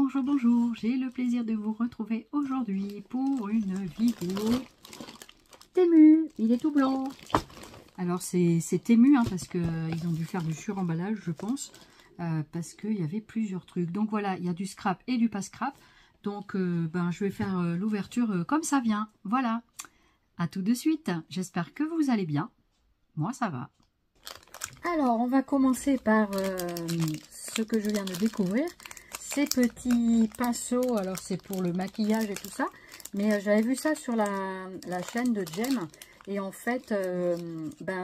Bonjour, bonjour, j'ai le plaisir de vous retrouver aujourd'hui pour une vidéo Temu. Il est tout blanc. Alors c'est Temu hein, parce qu'ils ont dû faire du suremballage je pense, parce qu'il y avait plusieurs trucs. Donc voilà, il y a du scrap et du pas scrap. Donc je vais faire l'ouverture comme ça vient. Voilà, à tout de suite. J'espère que vous allez bien. Moi ça va. Alors on va commencer par ce que je viens de découvrir. Ces petits pinceaux, alors c'est pour le maquillage et tout ça, mais j'avais vu ça sur la chaîne de Jem, et en fait,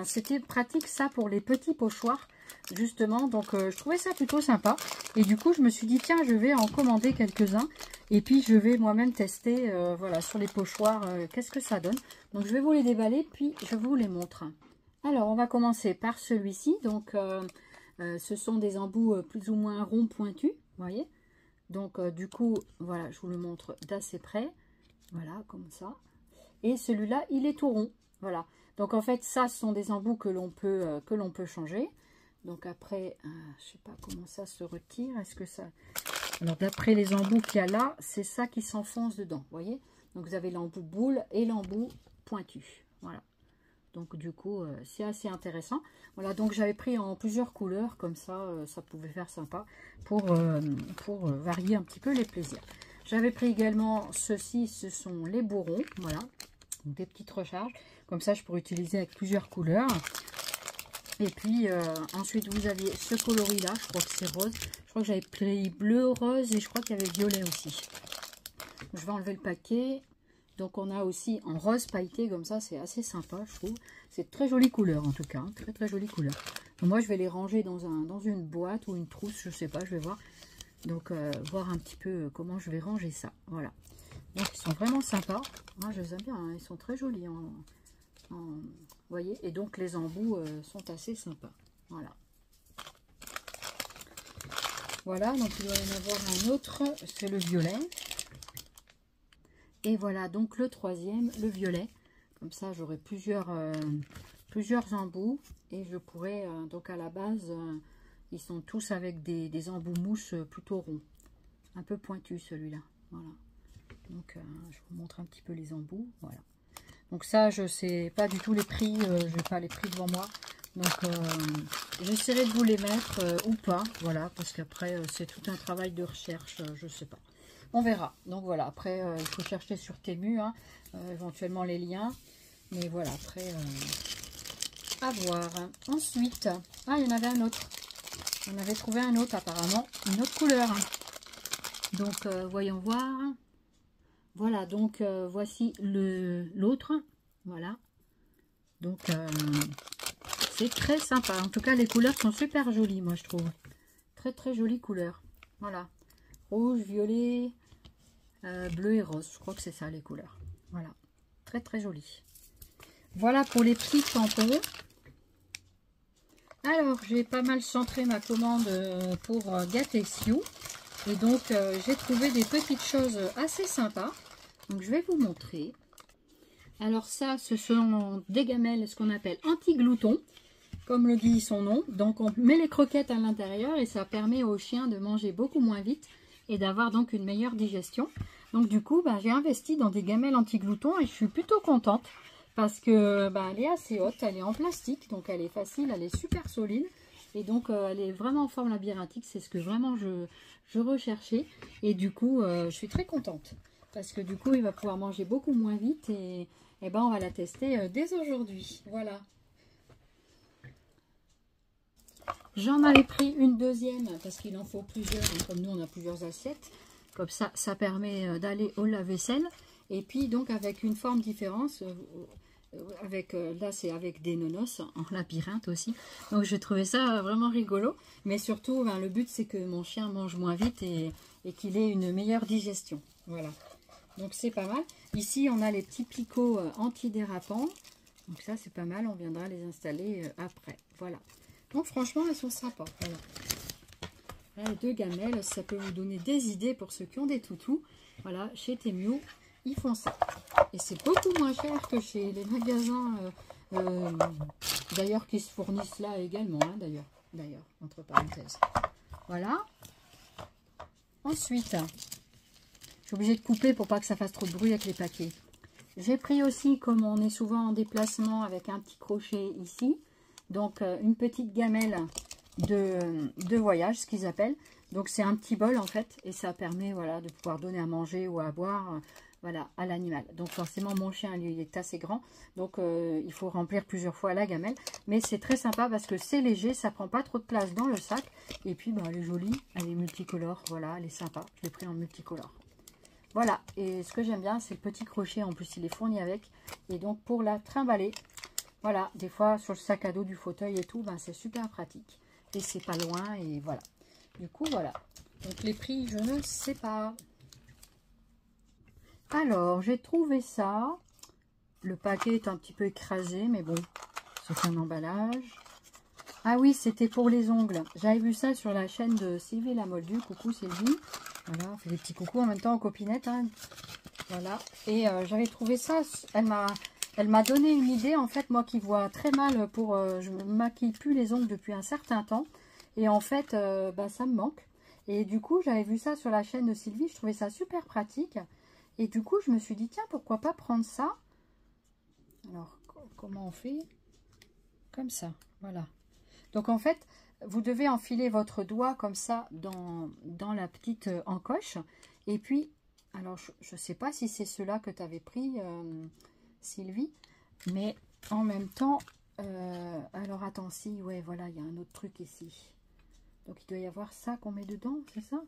c'était pratique ça pour les petits pochoirs, justement, donc je trouvais ça plutôt sympa, et du coup je me suis dit, tiens, je vais en commander quelques-uns, et puis je vais moi-même tester, voilà, sur les pochoirs, qu'est-ce que ça donne. Donc je vais vous les déballer, puis je vous les montre. Alors on va commencer par celui-ci, donc ce sont des embouts plus ou moins ronds pointus, vous voyez. Donc du coup, voilà, je vous le montre d'assez près. Voilà, comme ça. Et celui-là, il est tout rond. Voilà. Donc en fait, ça, ce sont des embouts que l'on peut changer. Donc après, je sais pas comment ça se retire. Est-ce que ça... Alors d'après les embouts qu'il y a là, c'est ça qui s'enfonce dedans. Vous voyez. Donc vous avez l'embout boule et l'embout pointu. Voilà. Donc du coup, c'est assez intéressant. Voilà, donc j'avais pris en plusieurs couleurs, comme ça, ça pouvait faire sympa pour varier un petit peu les plaisirs. J'avais pris également ceci, ce sont les bourrons, voilà, donc des petites recharges. Comme ça, je pourrais utiliser avec plusieurs couleurs. Et puis ensuite, vous aviez ce coloris-là, je crois que c'est rose. Je crois que j'avais pris bleu, rose et je crois qu'il y avait violet aussi. Je vais enlever le paquet. Donc on a aussi en rose pailleté comme ça, c'est assez sympa je trouve. C'est très jolie couleur en tout cas, hein, très très jolie couleur. Donc, moi je vais les ranger dans une boîte ou une trousse, je sais pas, je vais voir. Donc voir un petit peu comment je vais ranger ça, voilà. Donc ils sont vraiment sympas, moi je les aime bien, hein, ils sont très jolis. Vous voyez, et donc les embouts sont assez sympas, voilà. Voilà, donc il doit y en avoir un autre, c'est le violet. Et voilà, donc le troisième, le violet. Comme ça, j'aurai plusieurs embouts. Et je pourrais, donc à la base, ils sont tous avec des embouts mousse plutôt ronds. Un peu pointus celui-là. Voilà. Donc, je vous montre un petit peu les embouts. Voilà. Donc ça, je sais pas du tout les prix. Je n'ai pas les prix devant moi. Donc, j'essaierai de vous les mettre ou pas. Voilà, parce qu'après, c'est tout un travail de recherche. Je sais pas. On verra. Donc voilà, après, il faut chercher sur Temu, hein, éventuellement les liens. Mais voilà, après, à voir. Ensuite, il y en avait un autre. On avait trouvé un autre apparemment, une autre couleur. Donc, voyons voir. Voilà, donc voici l'autre. Voilà. Donc, c'est très sympa. En tout cas, les couleurs sont super jolies, moi, je trouve. Très, très jolies couleurs. Voilà. Rouge, violet... bleu et rose, je crois que c'est ça les couleurs. Voilà, très très joli. Voilà pour les petits tampons. Alors j'ai pas mal centré ma commande pour Gatesiu, et donc j'ai trouvé des petites choses assez sympas. Donc je vais vous montrer. Alors ça, ce sont des gamelles, ce qu'on appelle anti-glouton, comme le dit son nom. Donc on met les croquettes à l'intérieur et ça permet aux chiens de manger beaucoup moins vite et d'avoir donc une meilleure digestion. Donc du coup, j'ai investi dans des gamelles anti-glouton et je suis plutôt contente parce que elle est assez haute, elle est en plastique, donc elle est facile, elle est super solide et donc elle est vraiment en forme labyrinthique, c'est ce que vraiment je recherchais, et du coup je suis très contente parce que du coup il va pouvoir manger beaucoup moins vite, et on va la tester dès aujourd'hui. Voilà. J'en avais pris une deuxième parce qu'il en faut plusieurs, comme nous on a plusieurs assiettes. Comme ça, ça permet d'aller au lave-vaisselle. Et puis donc avec une forme différente, là c'est avec des nonos en labyrinthe aussi. Donc j'ai trouvé ça vraiment rigolo. Mais surtout, le but c'est que mon chien mange moins vite et qu'il ait une meilleure digestion. Voilà. Donc c'est pas mal. Ici on a les petits picots antidérapants. Donc ça c'est pas mal, on viendra les installer après. Voilà. Donc franchement, elles sont sympas. Voilà. Là, les deux gamelles, ça peut vous donner des idées pour ceux qui ont des toutous. Voilà, chez Temu, ils font ça. Et c'est beaucoup moins cher que chez les magasins, d'ailleurs, qui se fournissent là également, hein, d'ailleurs, entre parenthèses. Voilà. Ensuite, je suis obligée de couper pour pas que ça fasse trop de bruit avec les paquets. J'ai pris aussi, comme on est souvent en déplacement, avec un petit crochet ici, donc une petite gamelle de voyage, ce qu'ils appellent. Donc c'est un petit bol en fait, et ça permet voilà, de pouvoir donner à manger ou à boire voilà, à l'animal. Donc forcément mon chien lui il est assez grand, donc il faut remplir plusieurs fois la gamelle. Mais c'est très sympa parce que c'est léger, ça prend pas trop de place dans le sac. Et puis bah, elle est jolie, elle est multicolore, voilà, elle est sympa. Je l'ai pris en multicolore. Voilà, et ce que j'aime bien c'est le petit crochet, en plus il est fourni avec. Et donc pour la trimballer, voilà, des fois sur le sac à dos du fauteuil et tout, ben, c'est super pratique. Et c'est pas loin, et voilà. Du coup, voilà. Donc, les prix, je ne sais pas. Alors, j'ai trouvé ça. Le paquet est un petit peu écrasé, mais bon, c'est un emballage. Ah oui, c'était pour les ongles. J'avais vu ça sur la chaîne de Sylvie Lamoldue. Coucou Sylvie. Voilà, on fait des petits coucous en même temps en copinette. Hein. Voilà. Et j'avais trouvé ça. Elle m'a donné une idée. En fait, moi qui vois très mal pour... je ne me maquille plus les ongles depuis un certain temps. Et en fait, bah, ça me manque. Et du coup, j'avais vu ça sur la chaîne de Sylvie. Je trouvais ça super pratique. Et du coup, je me suis dit, tiens, pourquoi pas prendre ça? Alors, comment on fait? Comme ça, voilà. Donc, en fait, vous devez enfiler votre doigt comme ça dans la petite encoche. Et puis, alors, je ne sais pas si c'est cela que tu avais pris, Sylvie. Mais en même temps, alors, attends, si, ouais, voilà, il y a un autre truc ici. Donc, il doit y avoir ça qu'on met dedans, c'est ça?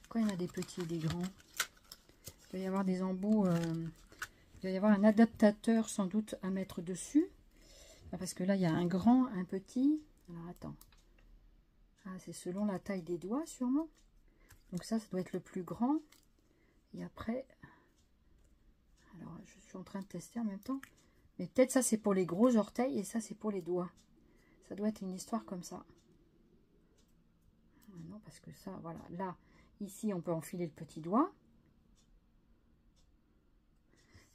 Quand il y en a des petits et des grands. Il doit y avoir des embouts. Il doit y avoir un adaptateur, sans doute, à mettre dessus. Parce que là, il y a un grand, un petit. Alors, attends. Ah, c'est selon la taille des doigts, sûrement. Donc, ça doit être le plus grand. Et après... Alors, je suis en train de tester en même temps. Mais peut-être ça, c'est pour les gros orteils et ça, c'est pour les doigts. Ça doit être une histoire comme ça. Non, parce que ça, voilà, là, ici, on peut enfiler le petit doigt.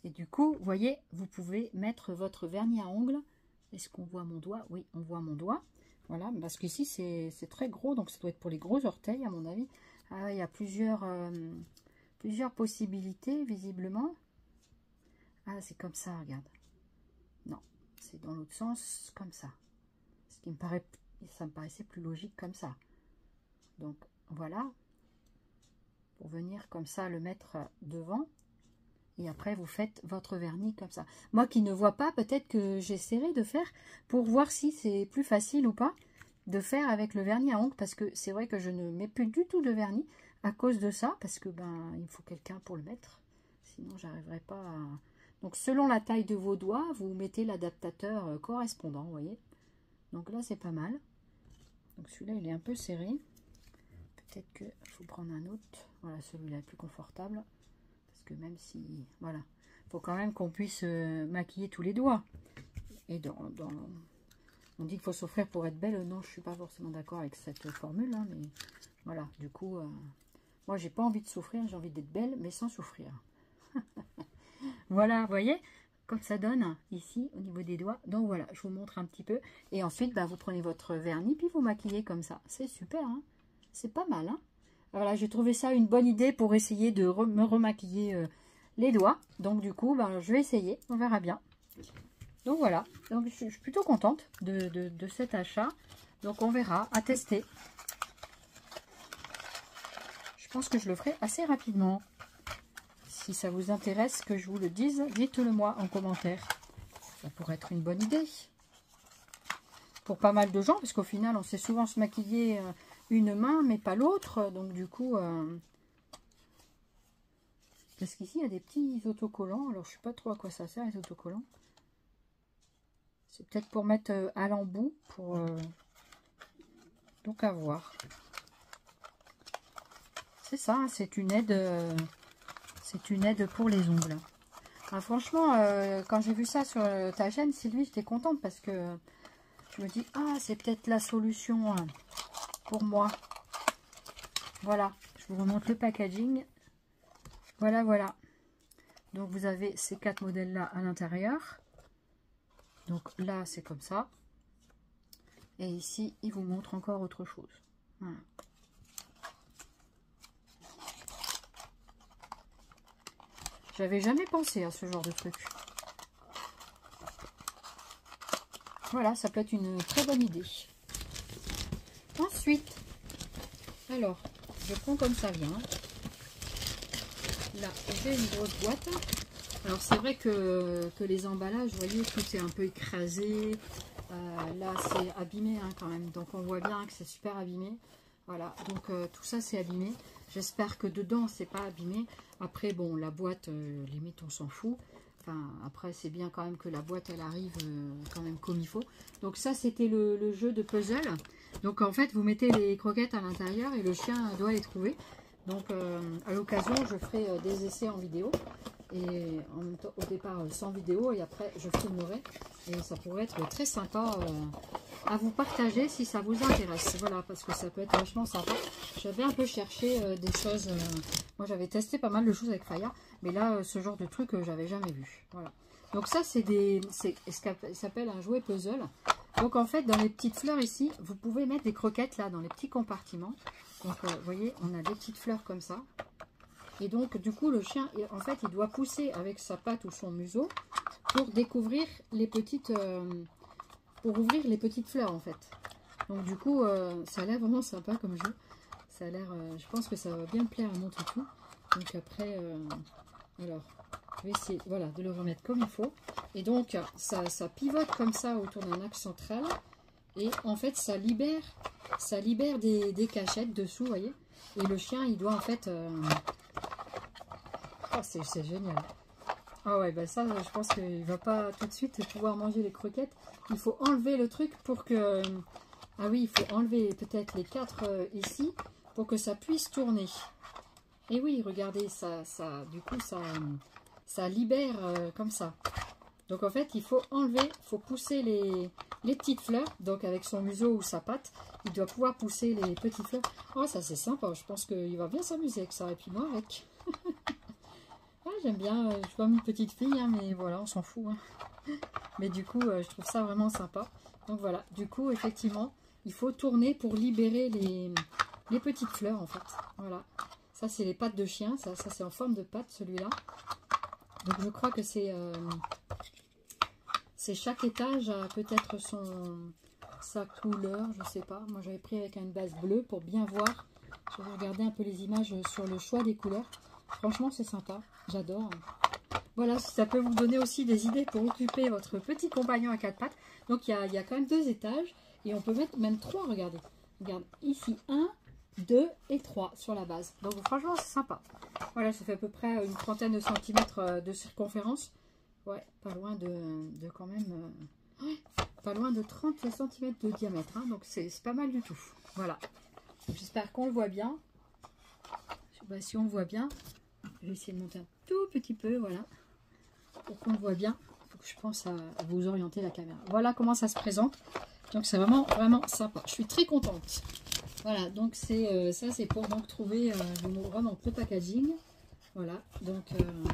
Et du coup, vous voyez, vous pouvez mettre votre vernis à ongles. Est-ce qu'on voit mon doigt? Oui, on voit mon doigt. Voilà, parce qu'ici, c'est très gros, donc ça doit être pour les gros orteils, à mon avis. Ah, il y a plusieurs possibilités, visiblement. Ah, c'est comme ça, regarde. Non, c'est dans l'autre sens, comme ça. Ce qui me paraît, ça me paraissait plus logique comme ça. Donc, voilà. Pour venir comme ça, le mettre devant. Et après, vous faites votre vernis comme ça. Moi qui ne vois pas, peut-être que j'essaierai de faire pour voir si c'est plus facile ou pas de faire avec le vernis à ongles. Parce que c'est vrai que je ne mets plus du tout de vernis à cause de ça. Parce que ben il faut quelqu'un pour le mettre. Sinon, j'arriverai pas à... Donc, selon la taille de vos doigts, vous mettez l'adaptateur correspondant, vous voyez. Donc là, c'est pas mal. Donc, celui-là, il est un peu serré. Peut-être qu'il faut prendre un autre. Voilà, celui-là est plus confortable. Parce que même si... Voilà. Il faut quand même qu'on puisse maquiller tous les doigts. Et on dit qu'il faut souffrir pour être belle. Non, je suis pas forcément d'accord avec cette formule. Hein, mais voilà, du coup... moi, j'ai pas envie de souffrir. J'ai envie d'être belle, mais sans souffrir. Voilà, vous voyez comme ça donne ici au niveau des doigts. Donc voilà, je vous montre un petit peu. Et ensuite, bah, vous prenez votre vernis, puis vous maquillez comme ça. C'est super, hein, c'est pas mal. Hein, voilà, j'ai trouvé ça une bonne idée pour essayer de me remaquiller les doigts. Donc du coup, bah, je vais essayer, on verra bien. Donc voilà, donc je suis plutôt contente de cet achat. Donc on verra, à tester. Je pense que je le ferai assez rapidement. Si ça vous intéresse que je vous le dise, dites-le moi en commentaire. Ça pourrait être une bonne idée. Pour pas mal de gens, parce qu'au final, on sait souvent se maquiller une main, mais pas l'autre. Donc du coup... Parce qu'ici, il y a des petits autocollants. Alors, je ne sais pas trop à quoi ça sert, les autocollants. C'est peut-être pour mettre à l'embout. Pour donc, à voir. C'est ça, c'est une aide... c'est une aide pour les ongles. Ah, franchement, quand j'ai vu ça sur ta chaîne, Sylvie, j'étais contente parce que je me dis, ah, c'est peut-être la solution pour moi. Voilà, je vous remonte le packaging. Voilà, voilà. Donc, vous avez ces 4 modèles-là à l'intérieur. Donc, là, c'est comme ça. Et ici, il vous montre encore autre chose. Voilà. J'avais jamais pensé à ce genre de truc. Voilà, ça peut être une très bonne idée. Ensuite, alors, je prends comme ça vient. Là, j'ai une grosse boîte. Alors, c'est vrai que les emballages, vous voyez, tout est un peu écrasé. Là, c'est abîmé hein, quand même. Donc, on voit bien que c'est super abîmé. Voilà, donc tout ça, c'est abîmé. J'espère que dedans, c'est pas abîmé. Après, bon, la boîte, limite, on s'en fout. Enfin, après, c'est bien quand même que la boîte, elle arrive quand même comme il faut. Donc ça, c'était le jeu de puzzle. Donc en fait, vous mettez les croquettes à l'intérieur et le chien doit les trouver. Donc à l'occasion, je ferai des essais en vidéo. Et en même temps, au départ, sans vidéo. Et après, je filmerai. Et ça pourrait être très sympa à vous partager si ça vous intéresse. Voilà, parce que ça peut être vachement sympa. J'avais un peu cherché des choses... moi, j'avais testé pas mal de choses avec Faya. Mais là, ce genre de truc, j'avais jamais vu. Voilà. Donc ça, c'est ce qu'elle s'appelle un jouet puzzle. Donc en fait, dans les petites fleurs ici, vous pouvez mettre des croquettes là, dans les petits compartiments. Donc vous voyez, on a des petites fleurs comme ça. Et donc du coup, le chien, en fait, il doit pousser avec sa patte ou son museau pour découvrir les petites... pour ouvrir les petites fleurs en fait. Donc du coup, ça a l'air vraiment sympa comme jeu. Ça a l'air... je pense que ça va bien plaire à mon toutou. Donc après... alors, je vais essayer voilà, de le remettre comme il faut. Et donc, ça pivote comme ça autour d'un axe central. Et en fait, ça libère des cachettes dessous, vous voyez. Et le chien, il doit en fait... Oh, c'est génial. Ah ouais, bah ça, je pense qu'il ne va pas tout de suite pouvoir manger les croquettes. Il faut enlever le truc pour que... Ah oui, il faut enlever peut-être les 4 ici pour que ça puisse tourner. Et oui, regardez, du coup, ça libère comme ça. Donc en fait, il faut enlever, il faut pousser les petites fleurs. Donc avec son museau ou sa patte, il doit pouvoir pousser les petites fleurs. Oh, ça c'est sympa, je pense qu'il va bien s'amuser avec ça. Et puis moi avec. Ah, j'aime bien, je suis comme une petite fille, hein, mais voilà, on s'en fout. Hein. Mais du coup, je trouve ça vraiment sympa. Donc voilà, du coup, effectivement, il faut tourner pour libérer les petites fleurs en fait. Voilà. Ça, c'est les pattes de chien. Ça c'est en forme de patte, celui-là. Donc, je crois que c'est chaque étage a peut-être sa couleur. Je sais pas. Moi, j'avais pris avec une base bleue pour bien voir. Je vais regarder un peu les images sur le choix des couleurs. Franchement, c'est sympa. J'adore. Voilà, ça peut vous donner aussi des idées pour occuper votre petit compagnon à 4 pattes. Donc, il y a quand même 2 étages. Et on peut mettre même 3, regardez. Regarde, ici, 1, 2 et 3 sur la base. Donc franchement c'est sympa. Voilà, ça fait à peu près une trentaine de centimètres de circonférence. Ouais, pas loin de quand même... ouais, pas loin de 30 cm de diamètre. Hein, donc c'est pas mal du tout. Voilà. J'espère qu'on le voit bien. Je sais pas si on le voit bien. Je vais essayer de monter un tout petit peu, voilà. Pour qu'on le voit bien. Il faut que je pense à vous orienter la caméra. Voilà comment ça se présente. Donc c'est vraiment, vraiment sympa. Je suis très contente. Voilà, donc c'est ça, c'est pour donc trouver vraiment le packaging. Voilà, donc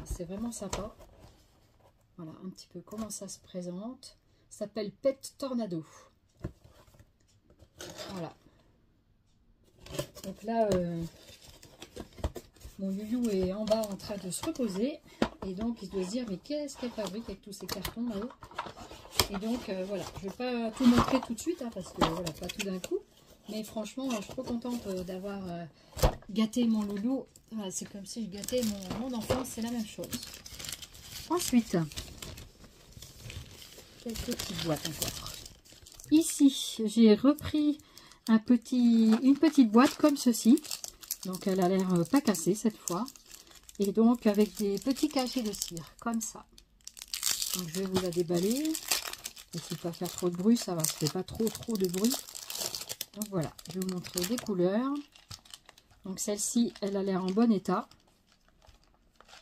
c'est vraiment sympa. Voilà, un petit peu comment ça se présente. Ça s'appelle Pet Tornado. Voilà. Donc là, mon youyou est en bas en train de se reposer. Et donc, il doit se dire, mais qu'est-ce qu'elle fabrique avec tous ces cartons là-haut? Et donc, voilà, je ne vais pas tout montrer tout de suite, hein, parce que voilà, pas tout d'un coup. Mais franchement, je suis trop contente d'avoir gâté mon loulou. Voilà, c'est comme si je gâtais mon enfant, c'est la même chose. Ensuite, quelques petites boîtes encore. Ici, j'ai repris une petite boîte comme ceci. Donc, elle a l'air pas cassée cette fois. Et donc, avec des petits cachets de cire, comme ça. Donc, je vais vous la déballer. Essayez de pas faire trop de bruit, ça va, ça fait pas trop de bruit. Donc voilà, je vais vous montrer les couleurs. Donc celle-ci, elle a l'air en bon état.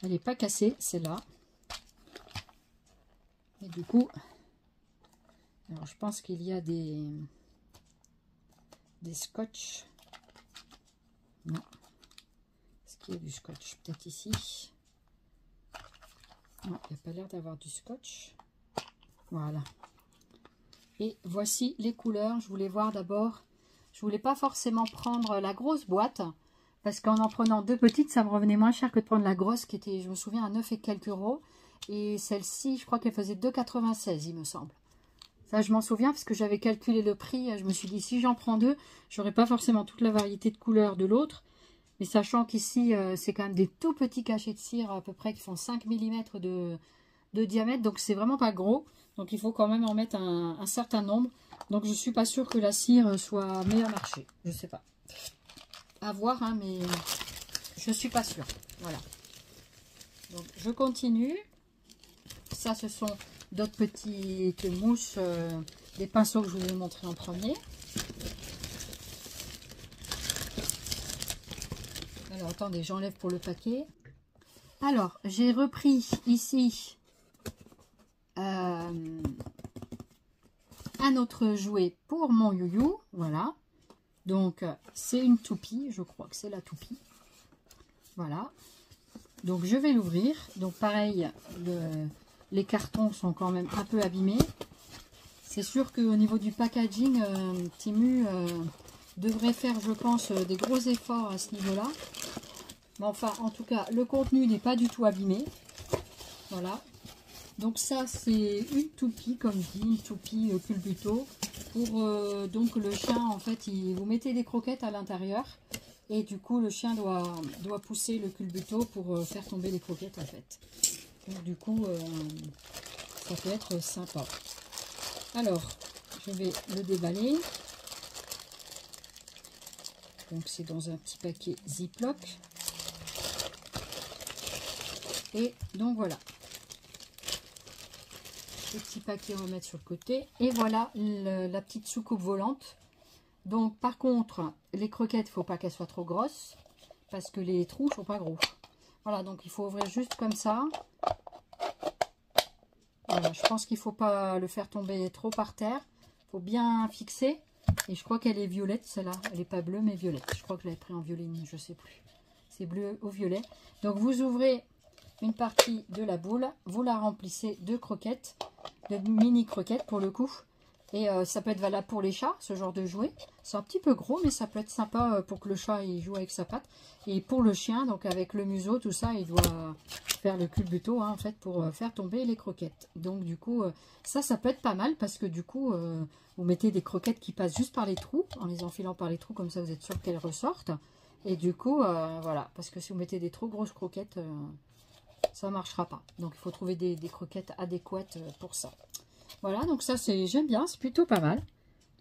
Elle n'est pas cassée, celle-là. Et du coup, alors je pense qu'il y a des scotch. Non. Est-ce qu'il y a du scotch? Peut-être ici. Non, il n'y a pas l'air d'avoir du scotch. Voilà. Et voici les couleurs. Je voulais voir d'abord. Je voulais pas forcément prendre la grosse boîte Parce qu'en prenant 2 petites, ça me revenait moins cher que de prendre la grosse qui était, je me souviens, à 9 et quelques euros. Et celle-ci, je crois qu'elle faisait 2,96 il me semble. Ça, je m'en souviens parce que j'avais calculé le prix. Je me suis dit, si j'en prends 2, j'aurais pas forcément toute la variété de couleurs de l'autre. Mais sachant qu'ici, c'est quand même des tout petits cachets de cire à peu près qui font 5 mm de diamètre. Donc, c'est vraiment pas gros. Donc, il faut quand même en mettre un certain nombre. Donc, je suis pas sûre que la cire soit meilleur marché. Je sais pas. À voir, hein, mais je suis pas sûre. Voilà. Donc, je continue. Ça, ce sont d'autres petites mousses, des pinceaux que je vous ai montré en premier. Alors, attendez, j'enlève pour le paquet. Alors, j'ai repris ici un autre jouet pour mon youyou. Voilà. Donc, c'est une toupie. Je crois que c'est la toupie. Voilà. Donc, je vais l'ouvrir. Donc, pareil, les cartons sont quand même un peu abîmés. C'est sûr qu'au niveau du packaging, Temu devrait faire, je pense, des gros efforts à ce niveau-là. Mais enfin, en tout cas, le contenu n'est pas du tout abîmé. Voilà. Donc ça, c'est une toupie, comme dit, une toupie culbuto. Pour donc le chien, en fait, vous mettez des croquettes à l'intérieur. Et du coup, le chien doit pousser le culbuto pour faire tomber les croquettes, en fait. Donc du coup, ça peut être sympa. Alors, je vais le déballer. Donc c'est dans un petit paquet Ziploc. Et donc voilà. Le petit paquet, on va mettre sur le côté. Et voilà la petite soucoupe volante. Donc par contre, les croquettes, il ne faut pas qu'elles soient trop grosses. Parce que les trous ne sont pas gros. Voilà, donc il faut ouvrir juste comme ça. Voilà, je pense qu'il ne faut pas le faire tomber trop par terre. Il faut bien fixer. Et je crois qu'elle est violette, celle-là. Elle n'est pas bleue, mais violette. Je crois que je l'avais pris en violine, je ne sais plus. C'est bleu au violet. Donc vous ouvrez une partie de la boule. Vous la remplissez de croquettes. De mini croquettes pour le coup. Et ça peut être valable pour les chats, ce genre de jouet. C'est un petit peu gros, mais ça peut être sympa pour que le chat il joue avec sa patte. Et pour le chien, donc avec le museau, tout ça, il doit faire le culbuto, hein, en fait, pour faire tomber les croquettes. Donc du coup, ça peut être pas mal parce que du coup, vous mettez des croquettes qui passent juste par les trous, en les enfilant par les trous, comme ça vous êtes sûr qu'elles ressortent. Et du coup, voilà, parce que si vous mettez des trop grosses croquettes, ça ne marchera pas. Donc il faut trouver des croquettes adéquates pour ça. Voilà, donc ça, j'aime bien, c'est plutôt pas mal.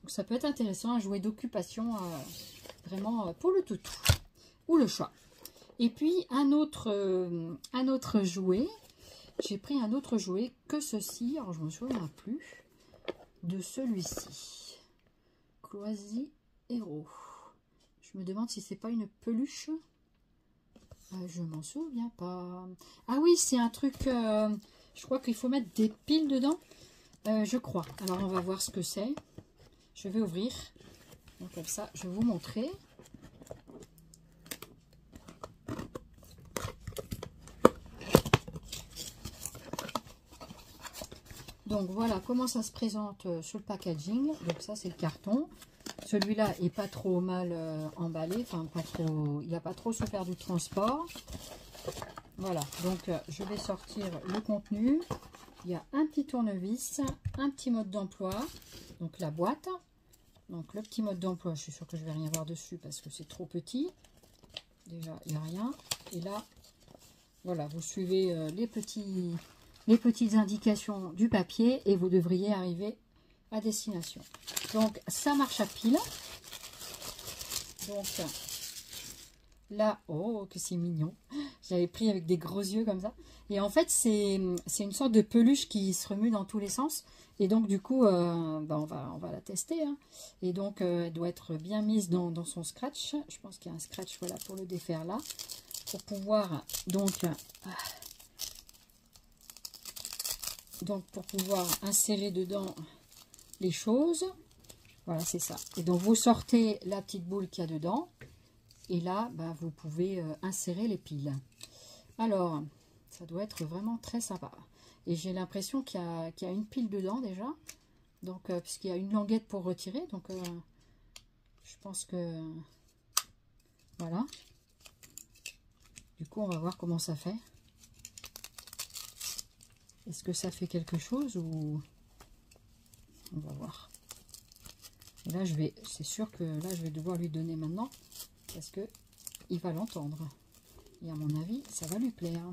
Donc ça peut être intéressant, un jouet d'occupation vraiment pour le toutou ou le chat. Et puis un autre jouet, j'ai pris un autre jouet que ceci, alors je ne me souviens plus de celui-ci. Cloisy Hero. Je me demande si c'est pas une peluche. Je m'en souviens pas. Ah oui, c'est un truc, je crois qu'il faut mettre des piles dedans. Je crois. Alors, on va voir ce que c'est. Je vais ouvrir. Donc, comme ça, je vais vous montrer. Donc, voilà comment ça se présente sur le packaging. Donc, ça, c'est le carton. Celui-là est pas trop mal emballé. Enfin, pas trop, il n'a pas trop souffert du transport. Voilà. Donc, je vais sortir le contenu. Il y a un petit tournevis, un petit mode d'emploi, donc la boîte. Donc le petit mode d'emploi, je suis sûre que je ne vais rien voir dessus parce que c'est trop petit. Déjà, il n'y a rien. Et là, voilà, vous suivez les petites indications du papier et vous devriez arriver à destination. Donc ça marche à pile. Donc là, oh que c'est mignon. J'avais pris avec des gros yeux comme ça. Et en fait, c'est une sorte de peluche qui se remue dans tous les sens. Et donc, du coup, on va la tester. Hein. Et donc, elle doit être bien mise dans son scratch. Je pense qu'il y a un scratch, voilà, pour le défaire là. Pour pouvoir, pour pouvoir insérer dedans les choses. Voilà, c'est ça. Et donc, vous sortez la petite boule qu'il y a dedans. Et là, vous pouvez insérer les piles. Alors, ça doit être vraiment très sympa. Et j'ai l'impression qu'il y a une pile dedans déjà. Donc, puisqu'il y a une languette pour retirer. Donc, je pense que... Voilà. Du coup, on va voir comment ça fait. Est-ce que ça fait quelque chose ou... On va voir. Et là, c'est sûr que là, je vais devoir lui donner maintenant parce que il va l'entendre. Et à mon avis, ça va lui plaire.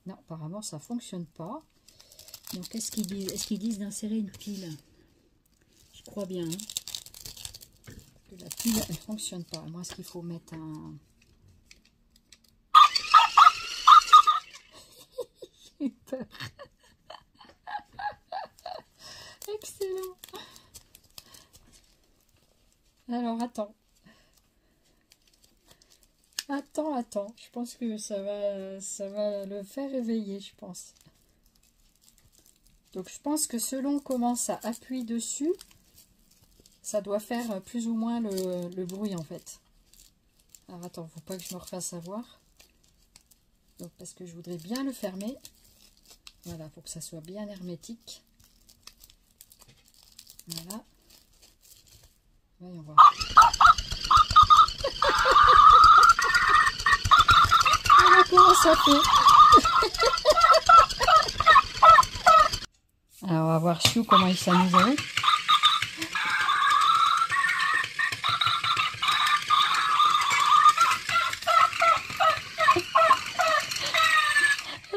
Non, apparemment, ça fonctionne pas. Donc, qu'est-ce qu'ils disent? Est-ce qu'ils disent d'insérer une pile? Je crois bien. Hein, que la pile, elle fonctionne pas. Moi, est-ce qu'il faut mettre un... J'ai eu peur. Excellent. Alors, attends. Attends. Je pense que ça va le faire réveiller, je pense. Donc, je pense que selon comment ça appuie dessus, ça doit faire plus ou moins le bruit, en fait. Alors, attends, faut pas que je me refasse avoir. Donc, parce que je voudrais bien le fermer. Voilà, pour que ça soit bien hermétique. Voilà. Voyons voir. Voilà comment ça fait. Alors, on va voir Chou comment il s'amuse avec.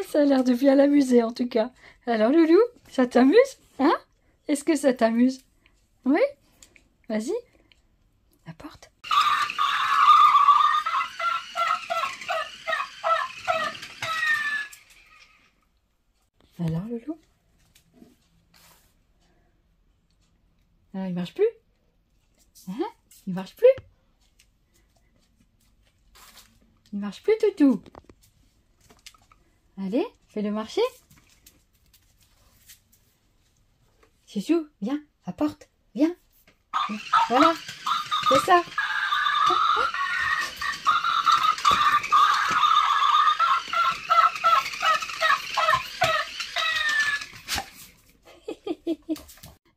Ça a l'air de bien l'amuser en tout cas. Alors Loulou, ça t'amuse? Hein? Est-ce que ça t'amuse? Oui? Vas-y. La porte. Alors Loulou? Alors il marche plus? Hein? Il marche plus? Il marche plus toutou. Allez, fais-le marcher. Chouchou, viens, apporte, viens. Voilà, c'est ça.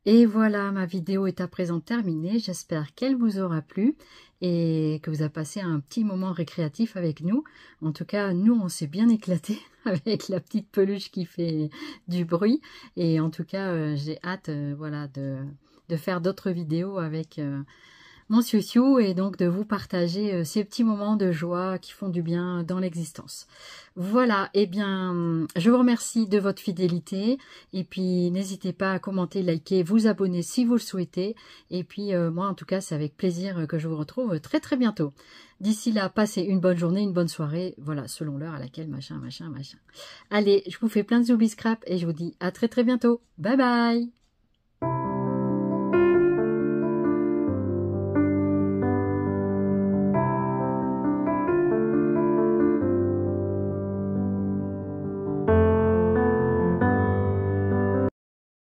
Et voilà, ma vidéo est à présent terminée. J'espère qu'elle vous aura plu et que vous avez passé un petit moment récréatif avec nous. En tout cas, nous, on s'est bien éclatés avec la petite peluche qui fait du bruit. Et en tout cas, j'ai hâte voilà, de faire d'autres vidéos avec mon Siou et donc de vous partager ces petits moments de joie qui font du bien dans l'existence. Voilà, et bien, je vous remercie de votre fidélité et puis n'hésitez pas à commenter, liker, vous abonner si vous le souhaitez. Et puis moi, en tout cas, c'est avec plaisir que je vous retrouve très très bientôt. D'ici là, passez une bonne journée, une bonne soirée, voilà, selon l'heure à laquelle machin. Allez, je vous fais plein de zoubi scrap et je vous dis à très très bientôt. Bye bye.